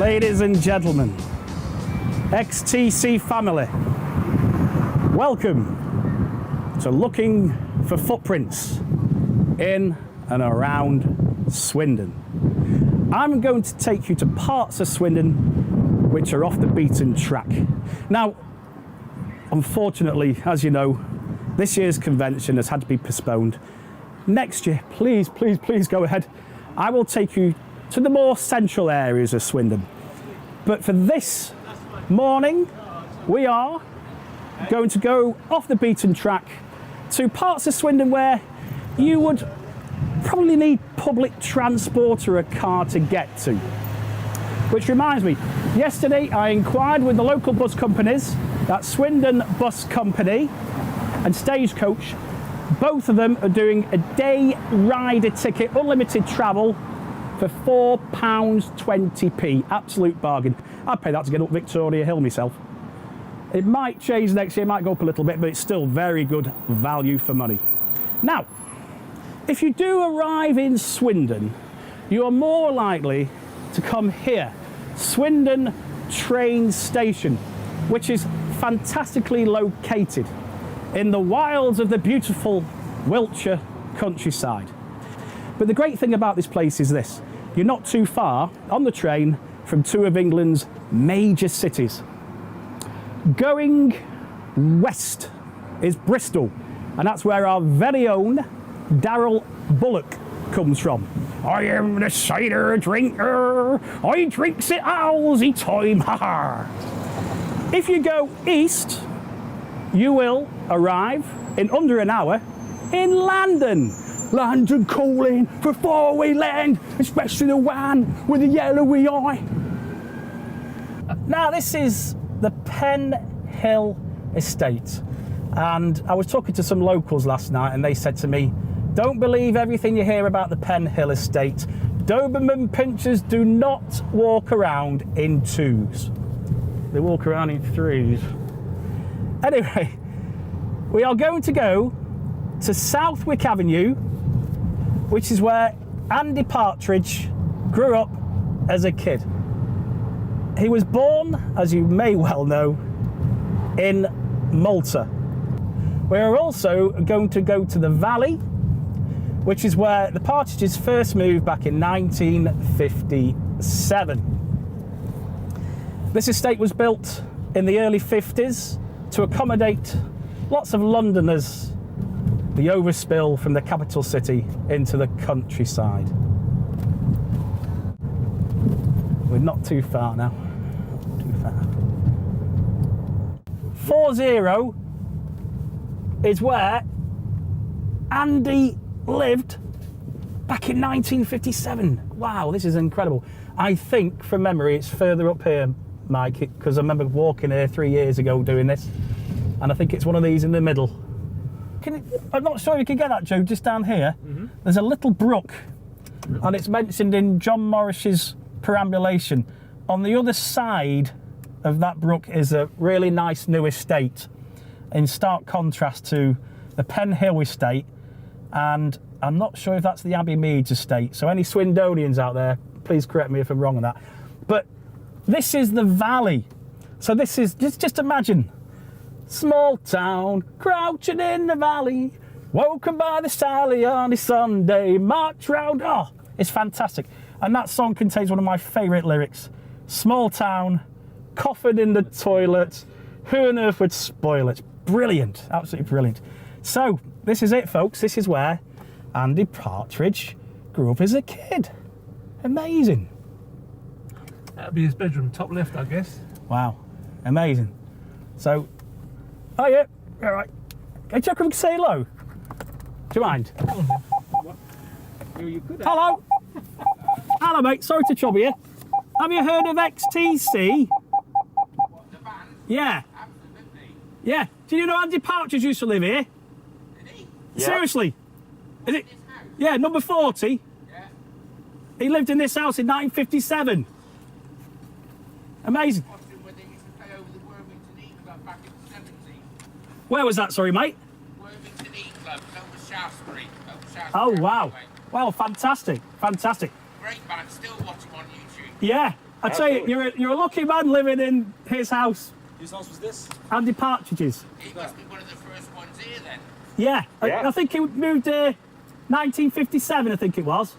Ladies and gentlemen, XTC family, welcome to Looking for Footprints in and around Swindon. I'm going to take you to parts of Swindon which are off the beaten track. Now, unfortunately, as you know, this year's convention has had to be postponed. Next year, please, please, please go ahead. I will take you to the more central areas of Swindon. But for this morning, we are going to go off the beaten track to parts of Swindon where you would probably need public transport or a car to get to. Which reminds me, yesterday I inquired with the local bus companies, that's Swindon Bus Company and Stagecoach. Both of them are doing a day rider ticket, unlimited travel, for £4.20p. Absolute bargain. I'd pay that to get up Victoria Hill myself. It might change next year, it might go up a little bit, but it's still very good value for money. Now, if you do arrive in Swindon, you are more likely to come here, Swindon train station, which is fantastically located in the wilds of the beautiful Wiltshire countryside. But the great thing about this place is this: you're not too far on the train from two of England's major cities. Going west is Bristol, and that's where our very own Darrell Bullock comes from. I am the cider drinker, I drinks it all the time, ha ha. If you go east, you will arrive in under an hour in London. London calling for faraway land, especially the one with the yellowy eye. Now this is the Penhill estate, and I was talking to some locals last night and they said to me, don't believe everything you hear about the Penhill estate. Doberman pinchers do not walk around in twos. They walk around in threes. Anyway, we are going to go to Southwick Avenue, which is where Andy Partridge grew up as a kid. He was born, as you may well know, in Malta. We are also going to go to the Valley, which is where the Partridges first moved back in 1957. This estate was built in the early 50s to accommodate lots of Londoners, the overspill from the capital city into the countryside. We're not too far now. Not too far. 40 is where Andy lived back in 1957. Wow, this is incredible. I think from memory it's further up here, Mike, because I remember walking here 3 years ago doing this, and I think it's one of these in the middle. I'm not sure if you can get that, Joe, just down here. Mm-hmm. There's a little brook, and it's mentioned in John Morris's perambulation. On the other side of that brook is a really nice new estate, in stark contrast to the Penhill estate, and I'm not sure if that's the Abbey Meads estate. So any Swindonians out there, please correct me if I'm wrong on that. But this is the Valley. So this is, just imagine, small town, crouching in the valley, woken by the Sally on a Sunday, march round. Oh, it's fantastic. And that song contains one of my favourite lyrics. Small town, coffin in the toilet, who on earth would spoil it? Brilliant, absolutely brilliant. So, this is it, folks. This is where Andy Partridge grew up as a kid. Amazing. That'd be his bedroom, top left, I guess. Wow, amazing. So, oh yeah, all right. Hey, Chuck, we can say hello. Do you mind? You could have. Hello. Hello, mate. Sorry to trouble you. Have you heard of XTC? What, the band? Yeah. Absolutely. Yeah. Did you know Andy Partridge used to live here? Did he? Yeah. Seriously? Is it? This house? Yeah, number 40. Yeah. He lived in this house in 1957. Amazing. Watched him when they used to play over the Worthington E Club back in the 70s. Where was that, sorry, mate? Worthington E Club, over Shaftesbury. Oh, wow. Well, fantastic. Fantastic. Great band, still watch him on YouTube. Yeah. I tell you, you're a lucky man living in his house. Whose house was this? Andy Partridge's. He must be one of the first ones here then. Yeah, Yeah. I think he moved here 1957, I think it was.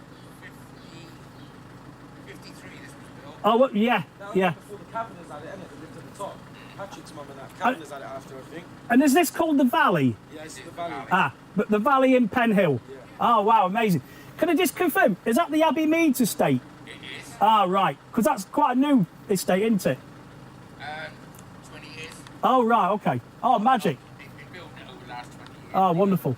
53 this was built. Oh, well, yeah, yeah. Before the cabinets had it, innit? They lived at the top. Patrick's mum and that. Cabinets had it after, I think. And is this called the Valley? Yeah, it's the valley. Ah, but the Valley in Penhill. Yeah. Oh, wow, amazing. Can I just confirm, is that the Abbey Meads estate? It is. Ah, right, because that's quite a new estate, isn't it? 20 years. Oh, right, okay. Oh, magic. They've been building it over the last 20 years. Oh, wonderful.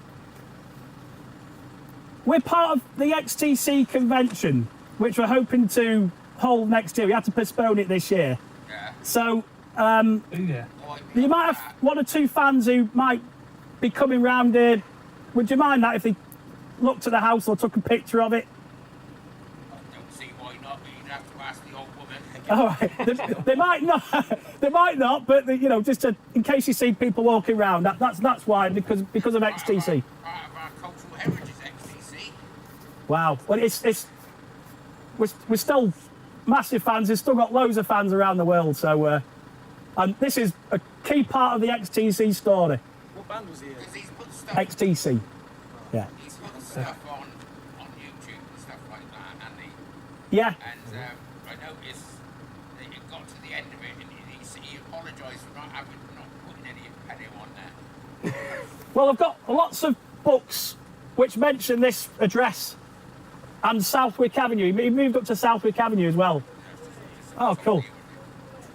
We're part of the XTC Convention, which we're hoping to hold next year. We had to postpone it this year. Yeah. So Yeah. you might have one or two fans who might be coming round here. Would you mind that if they looked at the house or took a picture of it? I don't see why not, but you'd have to ask the old woman. All right. They might not. They might not. But you know, just in case you see people walking around, that's why because of XTC. Part of our cultural heritage, XTC. Wow. Well, we're still massive fans. We've still got loads of fans around the world. So, and this is a key part of the XTC story. What band was he in? Because he's put stuff, XTC. Yeah. he's put stuff on YouTube and stuff like that, and Yeah. I noticed that it got to the end of it, and he apologised for not putting any Penhill on there. Well, I've got lots of books which mention this address and Southwick Avenue. He moved up to Southwick Avenue as well. Oh, cool.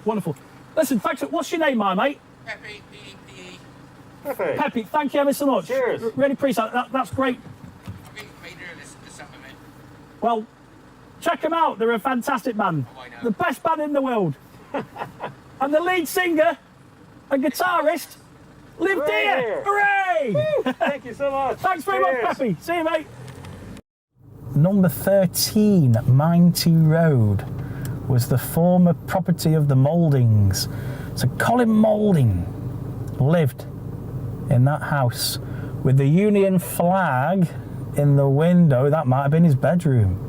Wonderful. Listen, thanks. What's your name, my mate? Pepe, P-E-P-E. Pepe. Pepe. Thank you ever so much. Cheers. Really appreciate that. That's great. I think he made her listen to some of it. Well, check them out. They're a fantastic band. Oh, I know. The best band in the world. And the lead singer and guitarist lived here. Hooray! Thank you so much. Thanks very much, Pepe. See you, mate. Number 13, Minety Road, was the former property of the Mouldings. So Colin Moulding lived in that house with the Union flag in the window. That might have been his bedroom.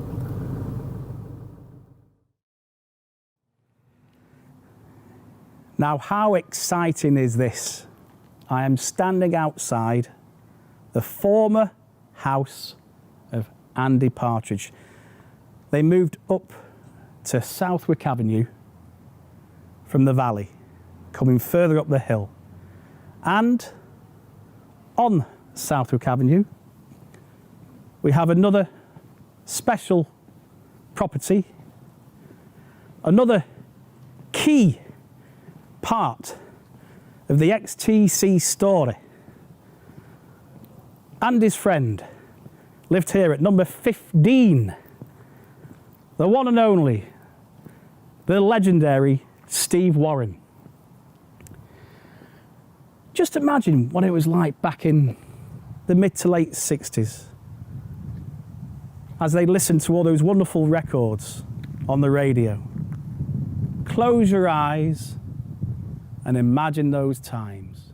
Now, how exciting is this? I am standing outside the former house of Andy Partridge. They moved up to Southwick Avenue from the valley, coming further up the hill. And on Southwick Avenue, we have another special property, another key part of the XTC story. Andy's friend lived here at number 15. The one and only, the legendary Steve Warren. Just imagine what it was like back in the mid to late 60s as they listened to all those wonderful records on the radio. Close your eyes and imagine those times.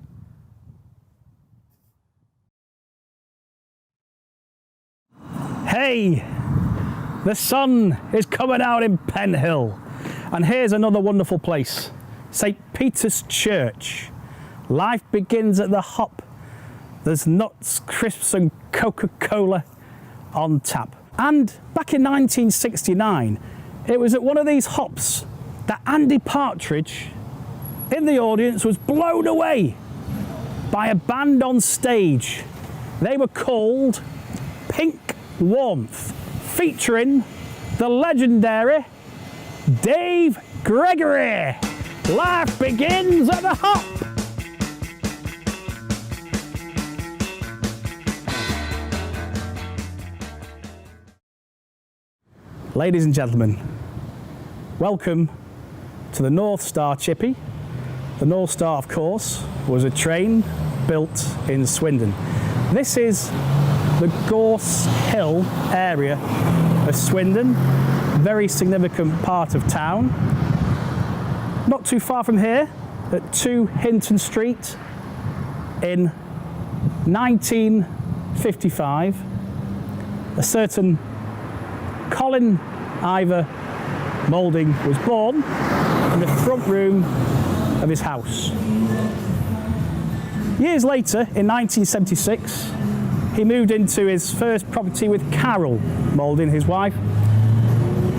Hey, the sun is coming out in Penhill, and here's another wonderful place, St. Peter's Church. Life begins at the hop. There's nuts, crisps and Coca-Cola on tap. And back in 1969, it was at one of these hops that Andy Partridge, in the audience, was blown away by a band on stage. They were called Pink Warmth, featuring the legendary Dave Gregory. Life begins at the hop. Ladies and gentlemen, welcome to the North Star Chippy. The North Star, of course, was a train built in Swindon. This is the Gorse Hill area of Swindon, very significant part of town. Not too far from here, at 2 Hinton Street, in 1955, a certain Colin either Moulding was born in the front room of his house. Years later, in 1976, he moved into his first property with Carol Moulding, his wife,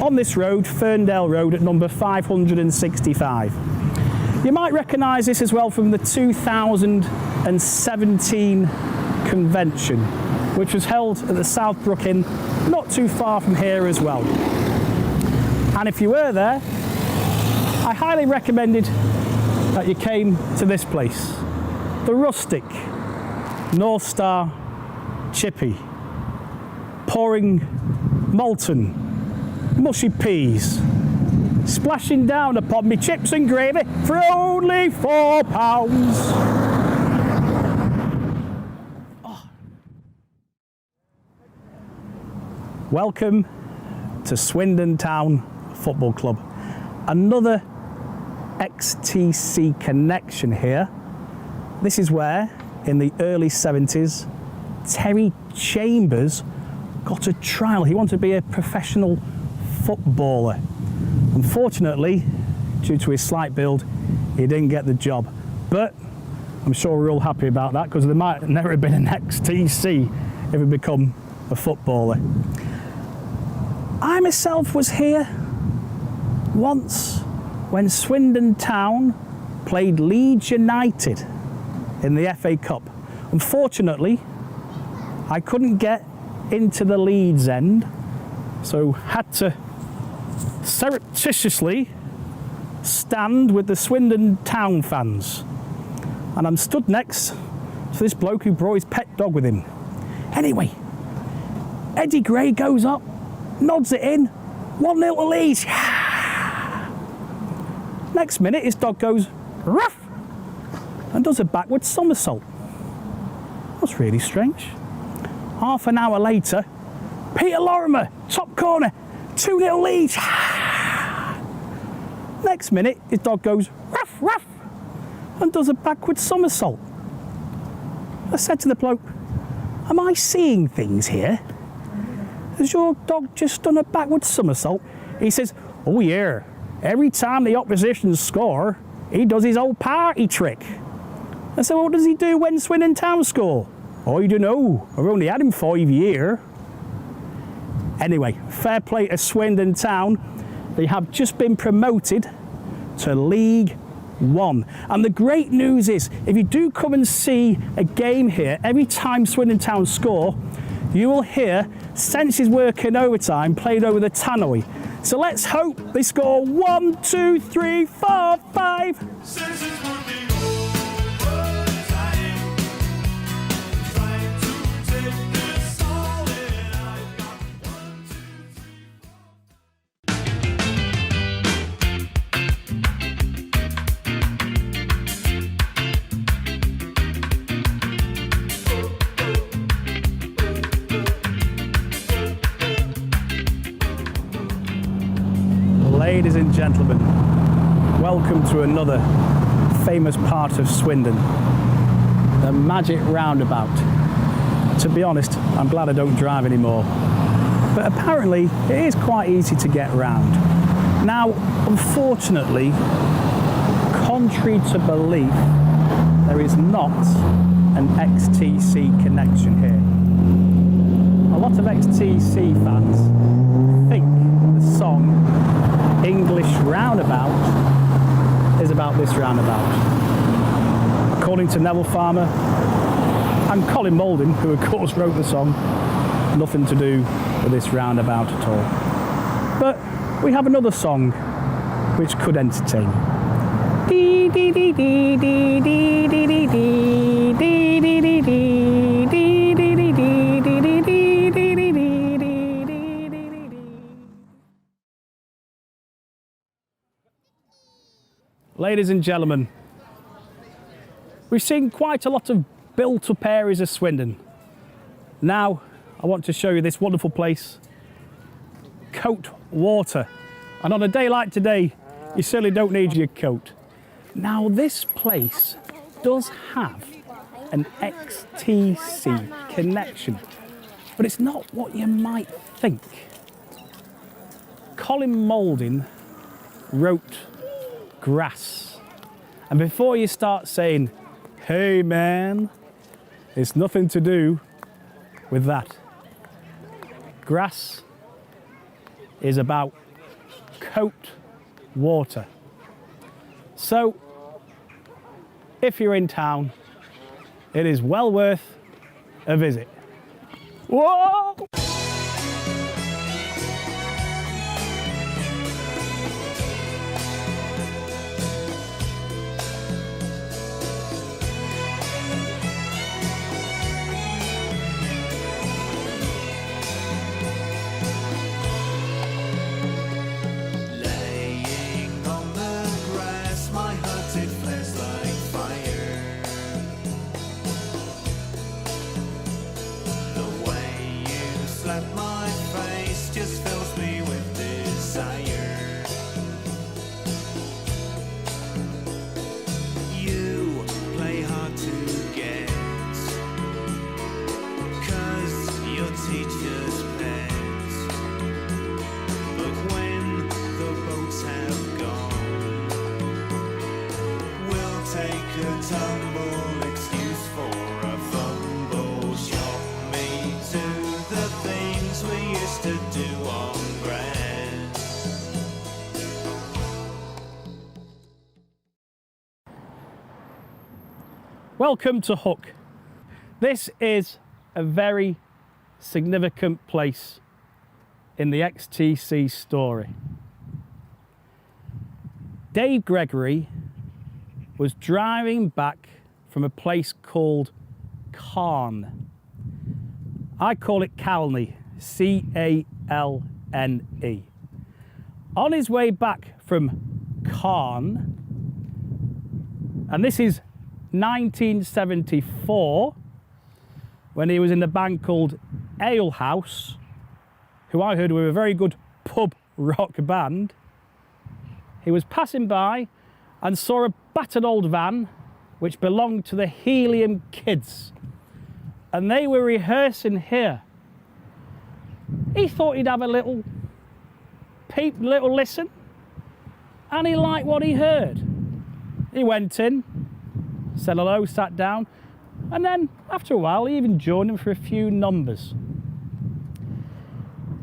on this road, Ferndale Road, at number 565. You might recognise this as well from the 2017 convention, which was held at the Southwick Inn, not too far from here as well. And if you were there, I highly recommended that you came to this place, the rustic North Star Chippy, pouring molten mushy peas, splashing down upon me chips and gravy for only £4. Oh. Welcome to Swindon Town Football Club. Another XTC connection here. This is where, in the early 70s, Terry Chambers got a trial. He wanted to be a professional footballer. Unfortunately, due to his slight build, he didn't get the job. But I'm sure we're all happy about that, because there might never have been an XTC if he'd become a footballer. I myself was here once when Swindon Town played Leeds United in the FA Cup. Unfortunately, I couldn't get into the Leeds end, so had to surreptitiously stand with the Swindon Town fans. And I'm stood next to this bloke who brought his pet dog with him. Anyway, Eddie Gray goes up, nods it in, 1-0 to Leeds. Next minute, his dog goes ruff and does a backward somersault. That's really strange. Half an hour later, Peter Lorimer, top corner, 2-0 Leeds. Next minute, his dog goes ruff, ruff, and does a backward somersault. I said to the bloke, am I seeing things here? Has your dog just done a backward somersault? He says, oh yeah, every time the opposition score, he does his old party trick. I said, well, what does he do when Swindon Town score? I don't know, I've only had him 5 years. Anyway, fair play to Swindon Town. They have just been promoted to League One. And the great news is, if you do come and see a game here, every time Swindon Town score, you will hear Senses Work in Overtime played over the tannoy. So let's hope they score 1, 2, 3, 4, 5. Ladies and gentlemen, welcome to another famous part of Swindon, the Magic Roundabout. To be honest, I'm glad I don't drive anymore, but apparently it is quite easy to get round. Now, unfortunately, contrary to belief, there is not an XTC connection here. A lot of XTC fans think the song English Roundabout is about this roundabout. According to Neville Farmer and Colin Moulding, who of course wrote the song, nothing to do with this roundabout at all. But we have another song which could entertain. Dee dee dee dee dee dee dee dee dee dee dee dee dee dee dee dee dee dee dee. Ladies and gentlemen, we've seen quite a lot of built-up areas of Swindon. Now, I want to show you this wonderful place, Coate Water. And on a day like today, you certainly don't need your coat. Now, this place does have an XTC connection, but it's not what you might think. Colin Moulding rote grass. And before you start saying, hey man, it's nothing to do with that. Grass is about Coate Water. So, if you're in town, it is well worth a visit. Whoa! Welcome to Hook. This is a very significant place in the XTC story. Dave Gregory was driving back from a place called Carn. I call it Calne, C-A-L-N-E. On his way back from Carn, and this is 1974, when he was in a band called Ale House, who I heard were a very good pub rock band. He was passing by and saw a battered old van which belonged to the Helium Kids, and they were rehearsing here. He thought he'd have a little peep, little listen, and he liked what he heard. He went in, said hello, sat down, and then after a while he even joined them for a few numbers.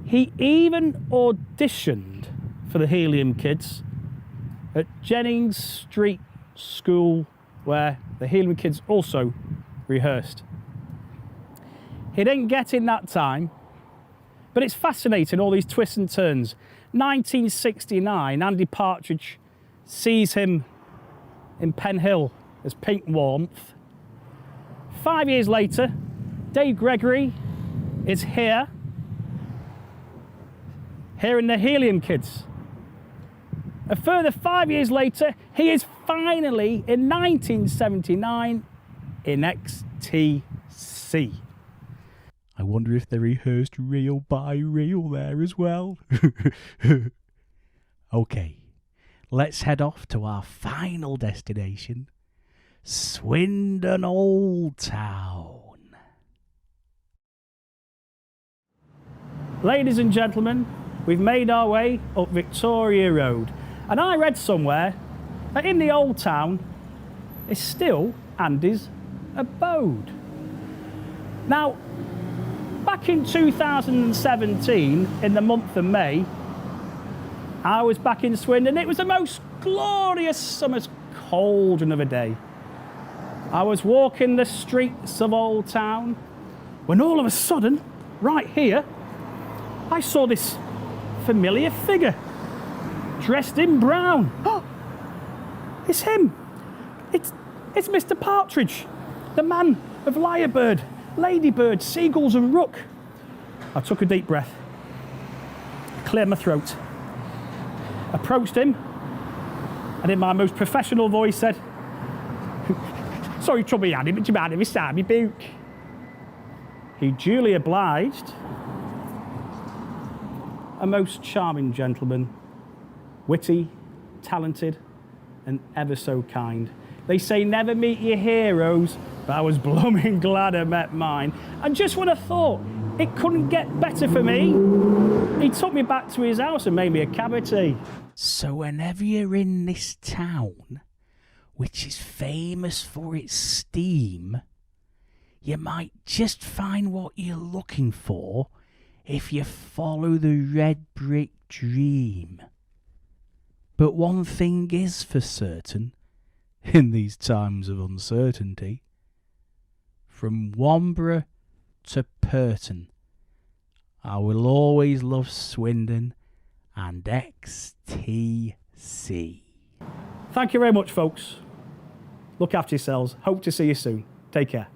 He even auditioned for the Helium Kids at Jennings Street School, where the Helium Kids also rehearsed. He didn't get in that time, but it's fascinating, all these twists and turns. 1969, Andy Partridge sees him in Penhill as Pink Warmth. 5 years later, Dave Gregory is here in the Helium Kids. A further 5 years later, he is finally, in 1979, in XTC. I wonder if they rehearsed reel by reel there as well. Okay, let's head off to our final destination, Swindon Old Town. Ladies and gentlemen, we've made our way up Victoria Road, and I read somewhere that in the Old Town is still Andy's abode. Now, back in 2017, in the month of May, I was back in Swindon. It was the most glorious summer's cauldron of a day. I was walking the streets of Old Town when all of a sudden, right here, I saw this familiar figure dressed in brown. Oh, it's him. It's Mr. Partridge, the man of lyrebird, ladybird, seagulls and rook. I took a deep breath, cleared my throat, approached him, and in my most professional voice said, "Sorry to trouble you, Andy, but you might have beside me book." He duly obliged. A most charming gentleman, witty, talented, and ever so kind. They say never meet your heroes, but I was blooming glad I met mine. And just when I thought it couldn't get better for me, he took me back to his house and made me a cup of tea. So whenever you're in this town, which is famous for its steam, you might just find what you're looking for if you follow the red brick dream. But one thing is for certain, in these times of uncertainty, from Womburgh to Purton, I will always love Swindon and XTC. Thank you very much, folks. Look after yourselves. Hope to see you soon. Take care.